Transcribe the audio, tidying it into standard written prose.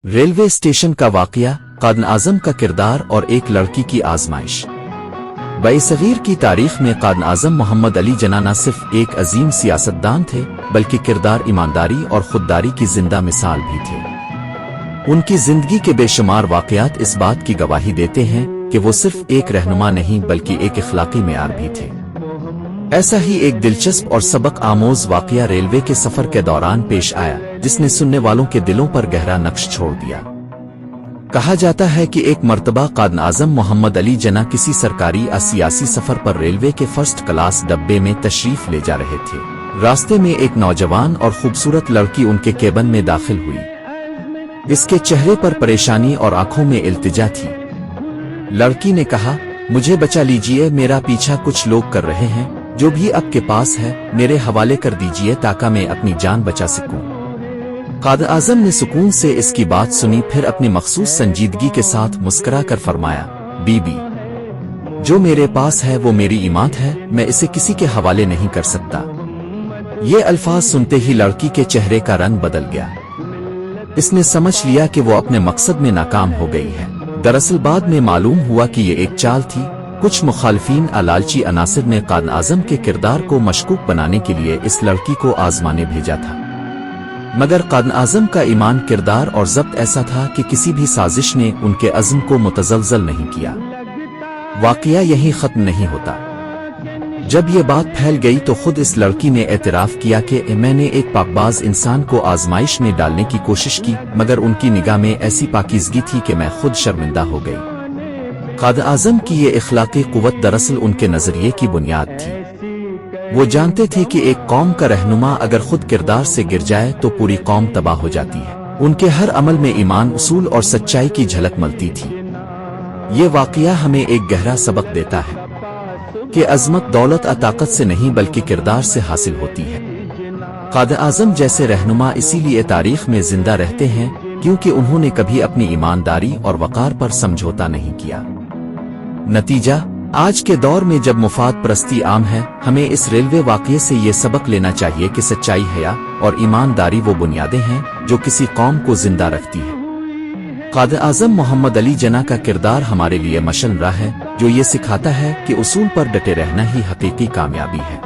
Railway station का वाकया, कायद-ए-आज़म का किरदार और एक लड़की की आजमाइश। बरसगीर की तारीख में कायद-ए-आज़म मोहम्मद अली जिन्ना न सिर्फ एक अजीम सियासतदान थे बल्कि किरदार, ईमानदारी और खुददारी की जिंदा मिसाल भी थे। उनकी जिंदगी के बेशुमार वाकयात इस बात की गवाही देते हैं कि वो सिर्फ एक रहनुमा नहीं बल्कि एक इखलाकी मेयार भी थे। ऐसा ही एक दिलचस्प और सबक आमोज वाकया रेलवे के सफर के दौरान पेश आया जिसने सुनने वालों के दिलों पर गहरा नक्श छोड़ दिया। कहा जाता है कि एक मर्तबा कायद-ए-आज़म मोहम्मद अली जिन्ना किसी सरकारी या सियासी सफर पर रेलवे के फर्स्ट क्लास डब्बे में तशरीफ ले जा रहे थे। रास्ते में एक नौजवान और खूबसूरत लड़की उनके केबिन में दाखिल हुई। इसके चेहरे पर परेशानी और आंखों में इल्तिजा थी। लड़की ने कहा, मुझे बचा लीजिए, मेरा पीछा कुछ लोग कर रहे हैं, जो भी आपके पास है मेरे हवाले कर दीजिए ताकि मैं अपनी जान बचा सकूं। कायद-ए-आज़म ने सुकून से इसकी बात सुनी, फिर अपनी मखसूस संजीदगी के साथ मुस्कुरा कर फरमाया, बीबी, जो मेरे पास है वो मेरी इमानत है, मैं इसे किसी के हवाले नहीं कर सकता। ये अल्फाज सुनते ही लड़की के चेहरे का रंग बदल गया। इसने समझ लिया कि वो अपने मकसद में नाकाम हो गई है। दरअसल बाद में मालूम हुआ कि ये एक चाल थी। कुछ मुखालिफिन लालची अनासिर ने कायद-ए-आज़म के किरदार को मशकूक बनाने के लिए इस लड़की को आजमाने भेजा था, मगर कायद-ए-आज़म का ईमान, किरदार और ज़ब्त ऐसा था कि किसी भी साजिश ने उनके अज़्म को मुतज़लज़ल नहीं किया। वाक़या यहीं ख़त्म नहीं होता। जब ये बात फैल गई तो खुद इस लड़की ने एतराफ़ किया कि मैंने एक पाकबाज इंसान को आजमाइश में डालने की कोशिश की, मगर उनकी निगाह में ऐसी पाकीज़गी थी कि मैं खुद शर्मिंदा हो गई। कायद-ए-आज़म की ये इखलाकी कुव्वत दरअसल उनके नजरिए की बुनियाद थी। वो जानते थे कि एक कौम का रहनुमा अगर खुद किरदार से गिर जाए तो पूरी कौम तबाह हो जाती है। उनके हर अमल में ईमान, उसूल और सच्चाई की झलक मिलती थी। ये वाकया हमें एक गहरा सबक देता है कि अजमत दौलत और ताकत से नहीं बल्कि किरदार से हासिल होती है। कायद-ए-आज़म जैसे रहनुमा इसीलिए तारीख में जिंदा रहते हैं क्योंकि उन्होंने कभी अपनी ईमानदारी और वकार पर समझौता नहीं किया। नतीजा, आज के दौर में जब मुफाद परस्ती आम है, हमें इस रेलवे वाक़ये से ये सबक लेना चाहिए कि सच्चाई, हया और ईमानदारी वो बुनियादें हैं जो किसी कौम को जिंदा रखती है। कायद-ए-आज़म मोहम्मद अली जिन्ना का किरदार हमारे लिए मशल राह है, जो ये सिखाता है कि उसूल पर डटे रहना ही हकीकी कामयाबी है।